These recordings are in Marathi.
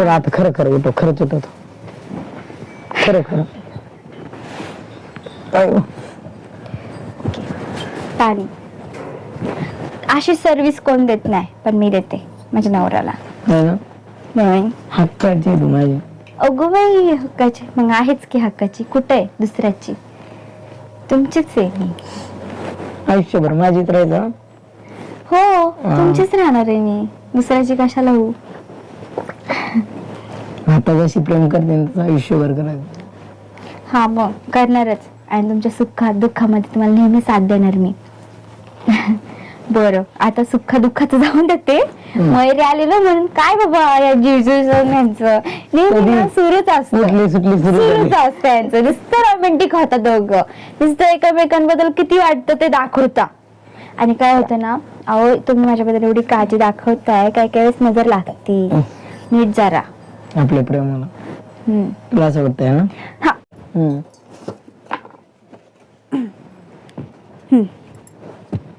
चल आता खरं खरं उठव, खरंच उठवतो. खरं खरं पाणी. अशी सर्व्हिस कोण देत नाही, पण मी देते माझ्या नवऱ्याला. नाही हक्काची तू माझी. अगो बाई हक्काची, मग आहेच की हक्काची. कुठे आहे दुसऱ्याची? तुमचीच आहे मी. आयुष्यभर माझीच राहायचं. हो तुमचीच राहणार आहे मी, दुसऱ्याची कशाला होऊ. आता जशी प्रेम करते तसं आयुष्यभर करायचं. हा मग करणारच. आणि तुमच्या सुखात दुःखामध्ये तुम्हाला नेहमी साथ देणार मी. बरं आता सुख दुःखाचं जाऊन देते. मयुरी आले ना म्हणून काय बाबा या जिजूचं नेहमी सुरूच असतं. सुरूच असतं यांचं. नुसतं रोमॅन्टिक होता दोघं. नुसतं एकमेकांबद्दल किती वाटतं ते दाखवता. आणि काय होतं ना, अहो तुम्ही माझ्याबद्दल एवढी काळजी दाखवताय, काय काय वेळेस नजर लागती. नीट जरा आपल्या प्रेमाला. तुला असं वाटतंय ना? हा.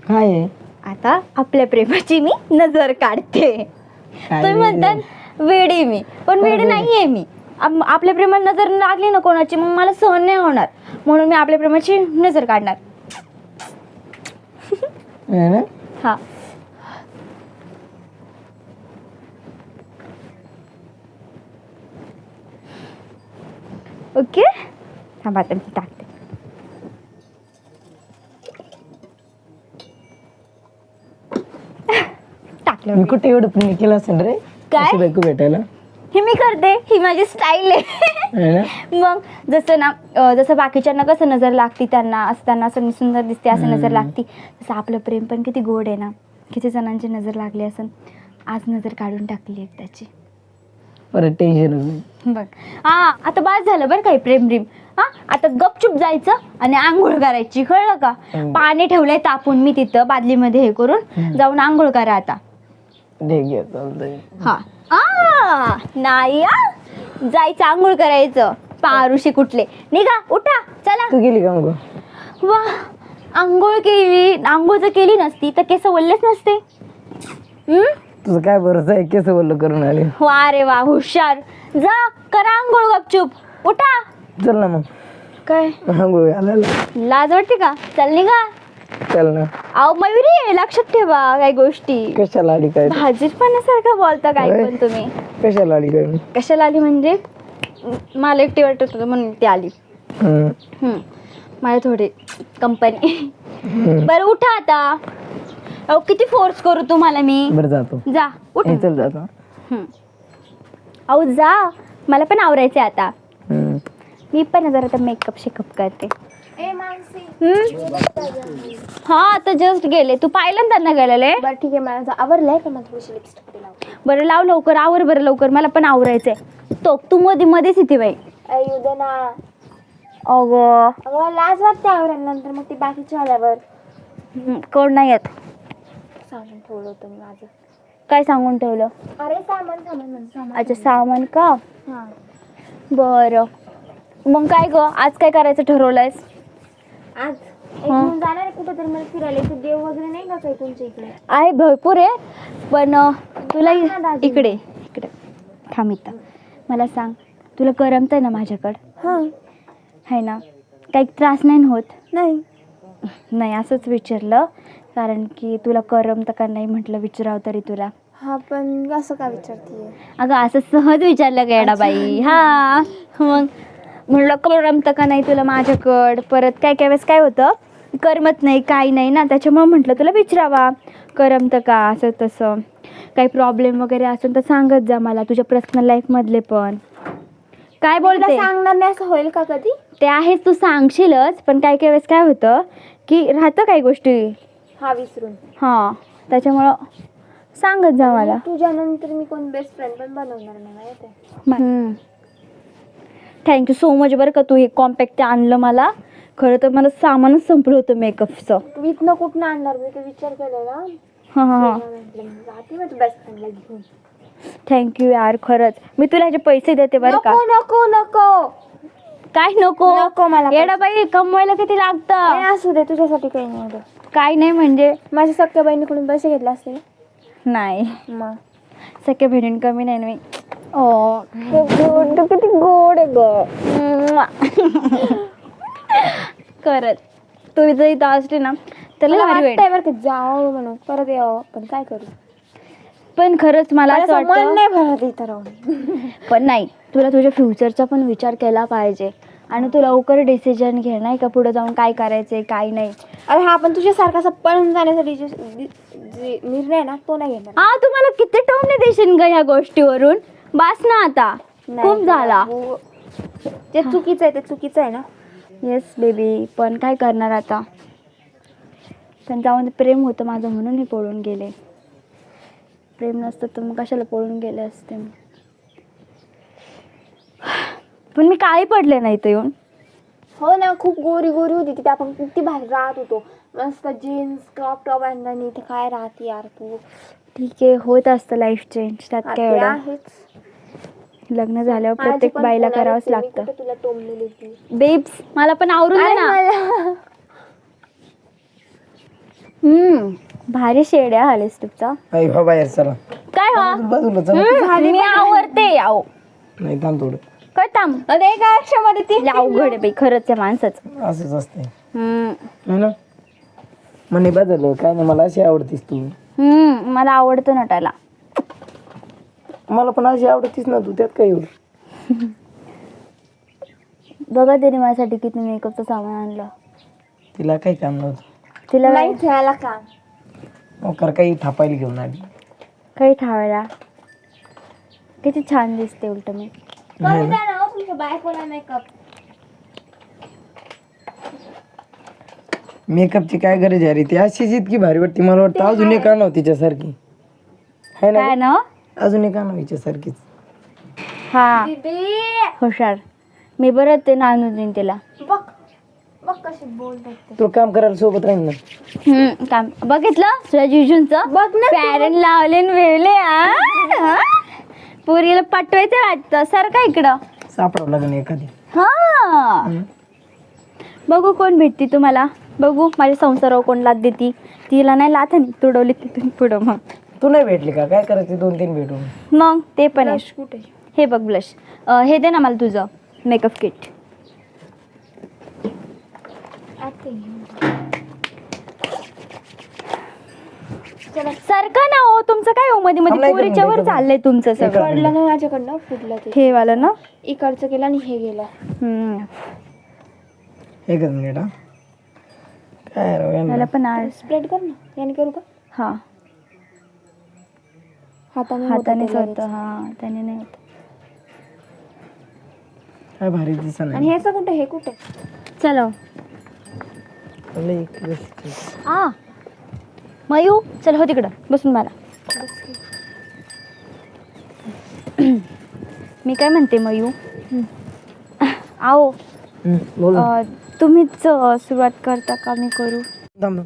काय आहे? आता आपल्या प्रेमाची मी नजर काढते. तुम्ही म्हणतात वेडी मी, पण वेडी नाहीये मी. आपल्या प्रेमाला नजर लागली ना कोणाची, मग मला सहन नाही होणार. म्हणून मी आपल्या प्रेमाची नजर काढणार. हा ओके. थांबा आता मी टाकते. टाकलं मी कुठे एवढं पुण्य केलं असेल रे काय? बायको भेटायला. हे मी करते, ही माझी स्टाईल आहे. मग जसं बाकीच्यांना कसं नजर लागती, त्यांना असताना असं सुंदर दिसते असं नजर लागती, तसं आपलं प्रेम पण किती गोड आहे ना. किती जणांची नजर लागली असेल. आज नजर काढून टाकली एकदाची. परत टेन्शन नाही. बघ हा आता बास झालं बरं काही प्रेम रिम. हा आता गपचूप जायचं आणि आंघोळ करायची, कळलं का? पाणी ठेवलंय तापून मी तिथं बादलीमध्ये, हे करून जाऊन आंघोळ करा आता. हा नाही जायचं आंघोळ करायचं. पारुशी कुठले, निघा उठा चला. तू गेली का मग? वा आंघोळ केली. आंघोळ जर केली नसती तर केस वल्लेच नसते. तुझं काय भरोसा आहे? केस बोललो करून आले. वा रे वा हुशार. जा करा आंघोळ गपचूप, उठा. चल ना मग. काय आंघोळ घालायला लाज वाटते का? चल निघा. चल ना. अहो मयुरी लक्षात ठेवा काही गोष्टी. कशाला आली काय? भाजीपाण्यासारखं बोलता काय पण तुम्ही. कशाला आली काय? कशाला आली म्हणजे मला एकटी वाटत होतं म्हणून ती आली. मला थोडी कंपनी. बरं उठा आता. अहो किती फोर्स करू तुम्हाला मी? बरं जातो. जा उठ. चल जातो. अहो जा, मला पण आवरायचंय आता. मी पण जरा आता मेकअप शेकअप करते. हा आता जस्ट गेले. तू पाहिलं ना त्यांना गेलेले? बरं ठीक आहे, मला आवरलंय का? मला थोडीशी लिपस्टिक लाव. बरं लाव लवकर, आवर बरं लवकर, मला पण आवरायचंय. तो तू मध्येच येते बाई. येऊ दे ना. अगं मला लाज वाटते आवरल्यानंतर, मग ती बाकीच्या आल्यावर. कोण नाही येत. सामान ठेवलं होतं मी माझं. काय सांगून ठेवलं? अरे सामान. अच्छा सामान का? हां बरं मग काय ग, आज काय करायचं ठरवलंयस? आज घेऊन जाणार कुठं तर मला फिरायला. इथे देव वगैरे नाही का काही तुमच्या इकडे? आहे भरपूर आहे, पण तुला सांग ना दाजी. इकडे थांब इथं. मला सांग, तुला करमतंय ना माझ्याकडं? हां आहे ना? काही त्रास नाही होत? नाही असंच विचारलं, कारण की तुला करमतं का नाही म्हटलं विचारावं तरी तुला. हा पण असं का विचारतीये? अगं असं सहज विचारलं का येडाबाई? हा मग म्हणलं करमतं का नाही तुला माझ्याकडं. परत काय काय वेळेस काय होतं, करमत नाही काही नाही ना, त्याच्यामुळे म्हटलं तुला विचारावा करमतं का असं तसं. काही प्रॉब्लेम वगैरे असेल तर सांगत जा मला, तुझ्या पर्सनल लाईफमधले पण. काय बोलते? सांगणार नाही असं होईल का कधी? ते आहेच, तू सांगशीलच, पण काय काय वेळेस काय होतं की राहतं काही गोष्टी हा विसरून. हां त्याच्यामुळं सांगत जा मला. तुझ्यानंतर मी कोण बेस्ट फ्रेंड पण बनवणार नाही माहिती आहे. थँक्यू सो मच बरं का, तू हे कॉम्पॅक्ट आणलं मला. खरं तर मला सामानच संपलं होतं मेकअपचं. विकणं कुठनं आणणार मी ते विचार केलेला. हां जाते माझ्या बेस्ट फ्रेंडला घेऊन. थँक्यू यार, खरंच मी तुला ह्याचे पैसे देते बरं का. नको काय नको? नको मला येडा बाई, कमवायला किती लागतं. असू दे, तुझ्यासाठी काही नाही होतं. काय नाही म्हणजे माझ्या सख्या बहिणीकडून पैसे घेतले असते नाही, मग. सख्या बहिणीं कमी नाही ना मी. किती गोड आहे ग. करत तू जर इथं असली ना तर लय भारी वाटेल. बरं का जावं म्हणून परत यावं, पण काय करू, पण खरंच मला असं मन वाटतं, नाही भरत इथं राहून. पण नाही, तुला तुझ्या फ्युचरचा पण विचार केला पाहिजे आणि तू लवकर डिसिजन घे, नाही का, पुढे जाऊन काय करायचंय काय नाही. अरे हा, पण तुझ्यासारखा असं पळून जाण्यासाठी जे निर्णय ना तो नाही घेणार. हा, तुम्हाला किती टोमणे देशील ग ह्या गोष्टीवरून. बास ना आता, खूप झाला. ते चुकीचं आहे, ते चुकीचं आहे ना. येस बेबी, पण काय करणार आता. त्यांच्यामध्ये प्रेम होतं माझं म्हणून मी पळून गेले. प्रेम नसतं तर मग कशाला पळून गेले असते मी. पण मी काळी पडले नाही तर येऊन. हो ना, खूप गोरी गोरी होती तिथे, आपण किती भारी राहत होतो. मस्त जीन्स क्रॉप टॉप आणि इथे काय राहते यार तू. ठीक आहे, होत असतं लाईफ चेंज, त्यात काय ते एवढं. आहेच. लग्न झाल्यावर माझी प्रत्येक पण बाईला होणारच करावंच आहे, मी लागतं. कुठं तुला टोमलेली ती. बेब्स, मला पण आवरून दे अरे ना. मला- भारी शेड आहे हा लिपस्टिकचा. आई हा बाहेर चला. काय हा? बाजूला चला. मी आवरते याव. नाही थांब थोडं. काय थांब, अरे एका आयुष्यामध्ये ती लय अवघड आहे बाई खरंच या माणसाचं. असंच असतंय है ना. म्हणे बदल काय नाही, मला अशी आवडतीस तू. मला आवडतं नटायला. मला पण अशी आवडतीस ना तू, त्यात काय एवढं. बघा तरी माझ्यासाठी किती मेकअपचं सामान आणलं. तिला काही काम नव्हतं. तिला नाही खेळायला काम. मग काही थापायला घेऊन आली. काही ठेवायला. किती छान दिसते उलट मी. करून द्या ना हो तुमच्या बायकोला मेकअप. मेकअपची काय गरज आहे रे, ती अशीच इतकी भारी वाटते. मला वाटतं अजून एक आणावं तिच्यासारखी, है ना. काय ना, अजून एक आणावं हिच्यासारखीच. हा दीदी हुशार. मी बरं ते नानू देईन तिला. बघ बघ कशी बोलतात ते. तू काम करायला सोबत राहील ना. काम बघितलं तुझ्या जिजूंचं. बघ ना तू. पॅरेंट लावले न वेवले. पोरीला पाठवायचं वाटतं. सर का इकडं. सापडावं लागेल एखादी. हा, बघू कोण भेटती तुम्हाला. बघू माझ्या संसारावर कोण लाद देती. तिला नाही लाथ तुडवली तिथून पुढं. मग तू नाही भेटली का, काय करायचं 2-3 भेटून. मग ते पण आहे. ब्रश कुठे? हे बघ ब्लश. हे दे ना मला तुझं मेकअप किट. सारखं ना हो, तुमचं काय हो मध्ये मध्ये नाही का, पोरीच्या वर नाही का. चाललंय तुमचं सगळं. पडलं ना माझ्याकडनं, फुटलं ते. हे वालं ना. इकडचं गेलं आणि हे गेलं. एकच मिनिट हा. काय राव यांना. मला पण आज. स्प्रेड कर ना, याने करू का? हा, हाताने हातानेच होतं ते होतं. हा, त्याने नाही होत. काय भारी दिसा आणि नाही. ह्याचं कुठे, हे कुठे? चलो. लय व्यवस्थित. आ मयू, चल हो तिकडं बसून. मला मी काय म्हणते मयू, आओ, बोल ना. तुम्हीच सुरुवात करता का मी करू. थांब.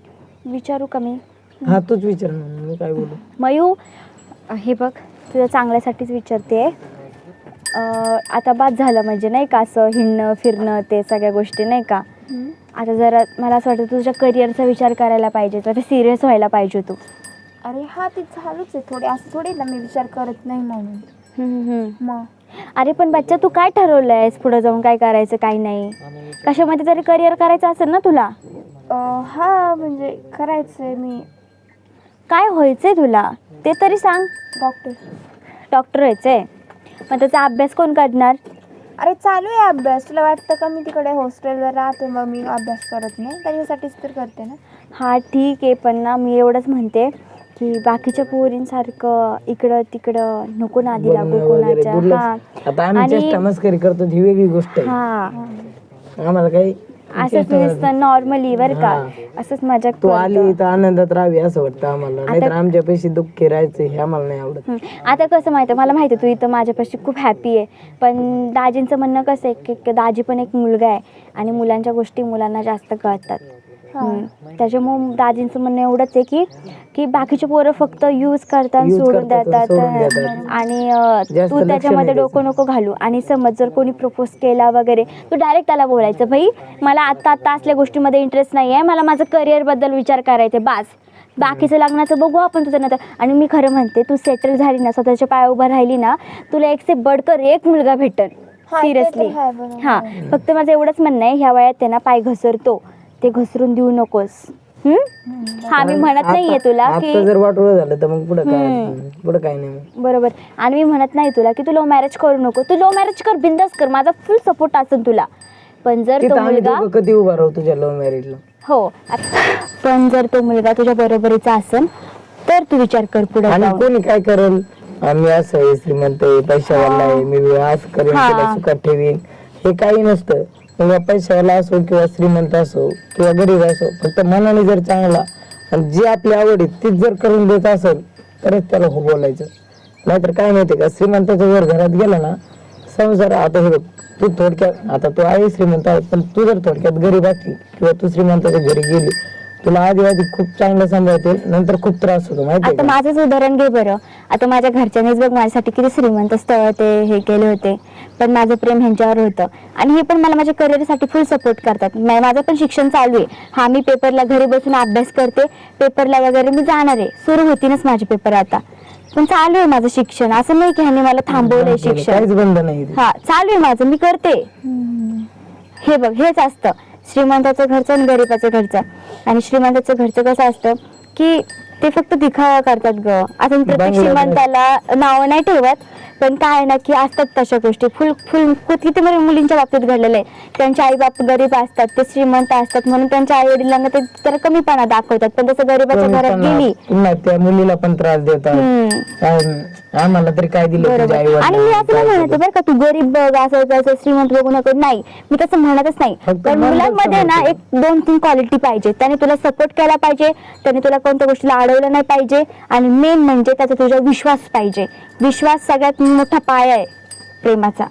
विचारू का मी. हा तूच विचार ना, मी काय बोलू. मयू, हे बघ तुझ्या चांगल्यासाठीच विचारते. आता बाद झालं म्हणजे नाही का, असं हिंडणं फिरणं ते सगळ्या गोष्टी नाही का. आता जरा मला असं वाटतं तुझ्या करिअरचा विचार करायला पाहिजे. तर सिरियस व्हायला पाहिजे तू. अरे हा ते चालूच आहे थोडे, असं थोडी ना मी विचार करत नाही म्हणून. मग अरे पण बच्चा, तू काय ठरवलंयस पुढे जाऊन काय करायचं काय नाही. कशामध्ये तरी करिअर करायचं असेल ना तुला. हा म्हणजे करायचंय मी. काय व्हायचंय तुला ते तरी सांग. डॉक्टर. डॉक्टर व्हायचंय. मग त्याचा अभ्यास कोण करणार. अरे चालू आहे अभ्यास. तुला वाटतं का मी तिकडे हॉस्टेलवर राहते मग मी अभ्यास करत नाही. त्याच्यासाठीच तर करते ना. हा ठीक आहे, पण ना मी एवढंच म्हणते की बाकीच्या पोरींसारखं इकडं तिकडं नको नादी लागू कोणाच्या. हा, आता आम्ही आणि- चेष्टा मस्करी करतो ही वेगळी गोष्ट आहे. हा, आम्हाला काही असंच नुसतं नॉर्मली बरं का, असंच मजा तू आली तर आनंदात राहावी असं वाटतं आम्हाला. नाहीतर आमच्या पैसे दुःखी राहायचं हे आम्हाला नाही आवडत. आता कसं माहिती आहे, मला माहिती आहे तू इथं माझ्यापाशी खूप हॅपी आहे. पण दाजींचं म्हणणं कसं आहे की दाजी पण एक मुलगा आहे आणि मुलांच्या गोष्टी मुलांना जास्त कळतात. त्याच्यामुळे दाजींचं म्हणणं एवढंच आहे की की बाकीचे पोरं फक्त यूज करतात, Use सोडून करतात, देतात. सोडून देतात. आणि जास्त तू लक्ष त्याच्यामध्ये नाही डोकं नको घालू. आणि समज जर कोणी प्रपोज केला वगैरे, तू डायरेक्ट त्याला बोलायचं, भाई मला आत्ता असल्या गोष्टीमध्ये इंटरेस्ट नाही आहे, मला माझं करिअरबद्दल विचार करायचा बास. बाकीचं लग्नाचं बघू आपण तुझं नंतर. आणि मी खरं म्हणते, तू सेटल झाली ना, स्वतःच्या पाया उभा राहिली ना, तुला एक से बडकर एक मुलगा भेटल. हा, ते तर सिरियसली. आहे, बरोबर. हा, फक्त माझं एवढंच म्हणणं आहे, ह्या वयात त्यांना पाय घसरतो ते घसरून देऊ नकोस. हा, मी म्हणत नाहीये तुला की आता जर वाटोळं झालं तर मग पुढे काय नाही मग. बरोबर. आणि मी म्हणत नाही तुला की तू लव्ह मॅरेज करू नको. तू लव्ह मॅरेज कर, बिंदास कर, माझा फुल सपोर्ट असेल तुला. पण जर तो तिथं आम्ही मुलगा दोघं कधी उभा राहू तुझ्या लव्ह मॅरेजला. हो, पण जर तो मुलगा तुझ्या बरोबरीचा असेल तर तू विचार कर पुढे आणि जाऊन. कोणी काय करेल, आम्ही असं आहे, श्रीमंत आहे, पैशावाला आहे, मी असं करेन, हा. तुला सुखात ठेवीन, हे काही नसतं. मग पैशावाला असो किंवा श्रीमंत असो किंवा गरीब असो, फक्त मनाने जर चांगला आणि जी आपली आवड आहे तीच जर करून देत असेल तरच त्याला हो बोलायचं. नाहीतर काय माहितीये का, श्रीमंताच्या जर घरात गेला ना संसार, आता हे बघ, तू थोडक्यात, आता तू आहे श्रीमंत आहे, पण तू जर थोडक्यात गरीब असली किंवा तू श्रीमंताच्या घरी गेली, तुला आधी खूप चांगलं सांभाळते, नंतर खूप त्रास होतो माहितीये आता का? माझंच उदाहरण घे बरं. आता माझ्या घरच्यांनीच बघ माझ्यासाठी किती श्रीमंत स्थळ ते हे केले होते, पण माझं प्रेम ह्यांच्यावर होतं. आणि हे पण मला माझ्या करिअरसाठी फुल सपोर्ट करतात. माझं पण शिक्षण चालू आहे. हा, मी पेपरला घरी बसून अभ्यास करते, पेपरला वगैरे मी जाणार आहे. सुरू होतीनच माझे पेपर आता, पण चालू आहे माझं शिक्षण. असं नाही की ह्यांनी मला थांबवलंय शिक्षण. काहीच बंद नाही. हा, चालू आहे माझं, मी करते. हे बघ, हेच असतं श्रीमंताचं घरचं आणि गरीबाचं घरचं. आणि श्रीमंताचं घरचं कसं असतं की ते फक्त दिखावा करतात ग. आता मी प्रत्येक श्रीमंताला नाव नाही ठेवत, पण काय आहे ना की असतात तशा गोष्टी. किती मुलींच्या बाबतीत घडलेलं आहे. त्यांचे आई बाप गरीब असतात, ते श्रीमंत असतात म्हणून त्यांच्या आई वडिलांना ते तर कमीपणा दाखवतात. पण तसं गरीबाच्या घरात गेली, पुन्हा त्या मुलीला पण त्रास देतात. आम्हाला तरी काय दिलं तुझ्या बरोबर. आई आणि मी असं नाही म्हणते बरं का तू गरीब बघ, असं तसं श्रीमंत बघू नको, नाही, मी तसं म्हणतच नाही. फक्त पण मन मुलांमध्ये ना समजतं. एक 2-3 क्वालिटी पाहिजे. त्याने तुला सपोर्ट केला पाहिजे, त्याने तुला कोणत्या गोष्टीला अडवलं नाही पाहिजे, आणि मेन म्हणजे त्याचा तुझा विश्वास पाहिजे. विश्वास सगळ्यात मोठा पाया आहे प्रेमाचा.